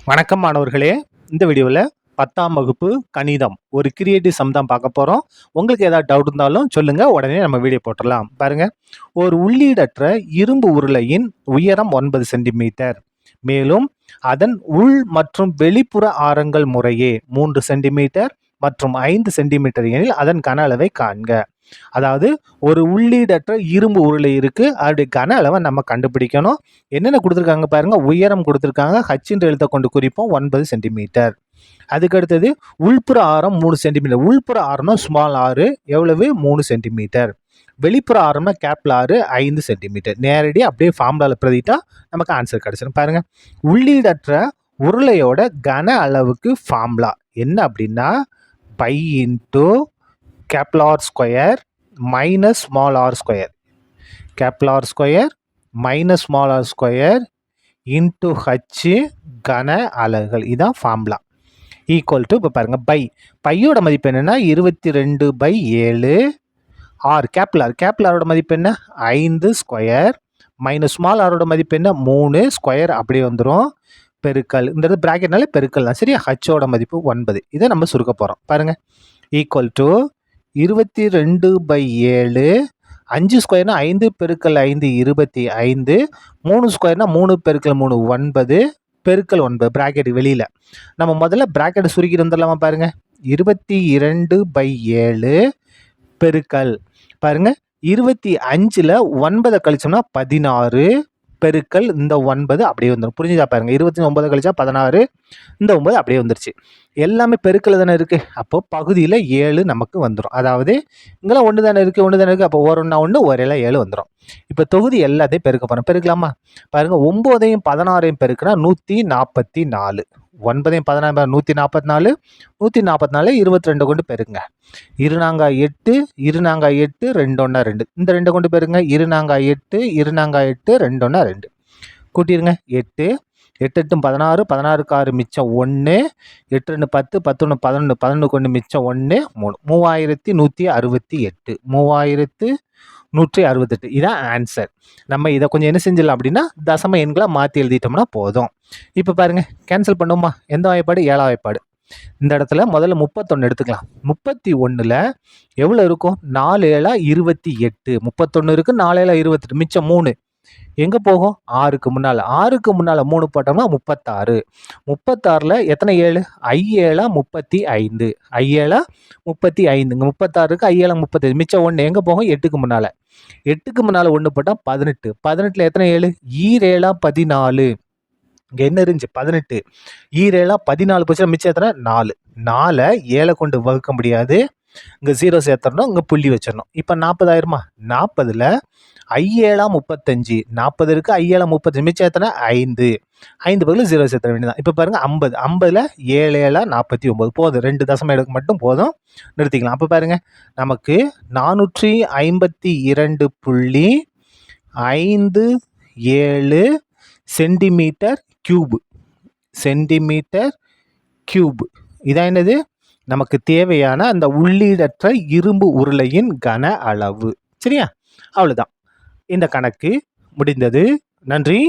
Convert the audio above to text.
வணக்கம் மாணவர்களே. இந்த வீடியோவில் 10ஆம் வகுப்பு கணிதம் ஒரு கிரியேட்டிவ் சம் தான் பார்க்க போகிறோம். உங்களுக்கு ஏதாவது டவுட் இருந்தாலும் சொல்லுங்கள், உடனே நம்ம வீடியோ போட்டுடலாம். பாருங்கள், ஒரு உள்ளீடற்ற இரும்பு உருளையின் உயரம் 9 சென்டிமீட்டர், மேலும் அதன் உள் மற்றும் வெளிப்புற ஆரங்கள் முறையே 3 சென்டிமீட்டர் மற்றும் 5 சென்டிமீட்டர் எனில் அதன் கன அளவை காண்க. அதாவது ஒரு உள்ளீடற்ற இரும்பு உருளை இருக்கு, அதோடைய கன அளவை நம்ம கண்டுபிடிக்கணும். என்னென்ன கொடுத்துருக்காங்க பாருங்க. உயரம் கொடுத்துருக்காங்க, ஹச் என்று எழுத கொண்டு குறிப்போம் 9 சென்டிமீட்டர். அதுக்கு அடுத்தது உள்புற ஆரம் 3 சென்டிமீட்டர். உள்புற ஆரம்னா ஸ்மால் ஆறு எவ்வளவு 3 சென்டிமீட்டர். வெளிப்புற ஆரம்னா கேபிட்டல் ஆறு 5 சென்டிமீட்டர். நேரடியாக அப்படியே ஃபார்முலால பிரதிட்டா நமக்கு ஆன்சர் கிடைச்சிடும். பாருங்க, உள்ளீடற்ற உருளையோட கன அளவுக்கு ஃபார்முலா என்ன அப்படின்னா by into capital R square minus small r square, capital R square minus small r square into h கன அலகுகள். இதான் ஃபார்முலா. ஈக்குவல் டு இப்போ பாருங்க பையோட மதிப்பு என்னன்னா 22/7. கேபிட்டல் ஆரோட மதிப்பு என்ன 5 ஸ்கொயர் மைனஸ் ஸ்மால் ஆரோட மதிப்பு என்ன 3 ஸ்கொயர் அப்படியே வந்துடும். பெருக்கல் இந்த பிராக்கெட்னால பெருக்கல் தான் சரியா. ஹச்சோட மதிப்பு 9. இதை நம்ம சுருக்க போகிறோம். பாருங்க, ஈக்குவல் டு 22/7. 5 ஸ்கொயர்னா 5 பெருக்கல் 5 25. 3 ஸ்கொயர்னா 3 பெருக்கல் 3 9 பெருக்கல் 9 பிராக்கெட் வெளியில். நம்ம முதல்ல பிராக்கெட் சுருக்கி வந்துடலாமா? பாருங்க, 22/7 பெருக்கல் பாருங்க 25ல் 9 கழிச்சோம்னா 16 பெருக்கல் இந்த 9 அப்படியே வந்துடும். புரிஞ்சுதா? பாருங்க, 29 கழிச்சா 16, இந்த 9 அப்படியே வந்துருச்சு. எல்லாமே பெருக்கல் தானே இருக்கு, அப்போ பகுதியில் 7 நமக்கு வந்துடும். அதாவது இங்கெல்லாம் ஒன்று தானே இருக்கு, அப்போ ஒரு ஒன்றா 1 ஒரேலாம் 7 வந்துடும். இப்போ தொகுதி எல்லாத்தையும் பெருக்க போகிறோம். பெருக்கலாமா? பாருங்க, 9ஐயும் 16ஐயும் பெருக்கினா 144. 9ஐயும் 16 144, 144 22 கொண்டு பெருங்க. 2×8 2×8 2×1 2. இந்த 2 கொண்டு பெருங்க. 2×8 2×8 2×1 2. கூட்டிருங்க 8. 8 8 16, 16க்கு 6 மிச்சம் 1, 8 2 10, 10 1 11, 11 கொண்டு மிச்சம் 1 3. 3168. 3168 இதான் ஆன்சர். நம்ம இதை கொஞ்சம் என்ன செஞ்சிடலாம் அப்படின்னா தசம எண்களை மாற்றி எழுதிட்டோம்னா போதும். இப்போ பாருங்க, கேன்சல் பண்ணுமா? எந்த வாய்ப்பாடு? 7ஆம் வாய்ப்பாடு. இந்த இடத்துல முதல்ல 31 எடுத்துக்கலாம். 31ல் எவ்வளோ இருக்கும்? 4 7 28. 31 இருக்கு, 4 7 28, மிச்சம் 3 எங்கே போகும்? 6க்கு முன்னால். 6க்கு முன்னால் 3 போட்டோம்னா 36. 36ல் எத்தனை 7? I 7 35. I 7 35. இங்கே 36 இருக்கு, I 7 35, மிச்சம் 1 எங்கே போகும்? 8க்கு முன்னால். 8க்கு முன்னால் 1 போட்டால் 18. 18ல் எத்தனை 7? ஈரேழா 14. இங்கே என்ன இருந்துச்சு? 18. ஈரேழா 14 போச்சுன்னா மிச்சம் எத்தனை? 4. 4 7 கொண்டு வகுக்க முடியாது. இங்கே 0 சேர்த்துடணும், இங்கே புள்ளி வச்சிடணும். இப்போ 40 ஆயிருமா? 40ல் I 7 35. 40 இருக்கு, I 7 35, மிச்சம் எத்தனை? 5. 5 பதில் 0 சேர்த்த வேண்டியதான். இப்போ பாருங்க 50. 50ல் 7 7 49. போதும், 2 தசம எடுக்க மட்டும் போதும், நிறுத்திக்கலாம். அப்போ பாருங்க, நமக்கு 452.57 சென்டிமீட்டர் கியூப். இதான் என்னது? நமக்கு தேவையான அந்த உள்ளீடற்ற இரும்பு உருளையின் கன அளவு. சரியா? அவ்வளோதான். இந்த கணக்கு முடிந்தது. நன்றி.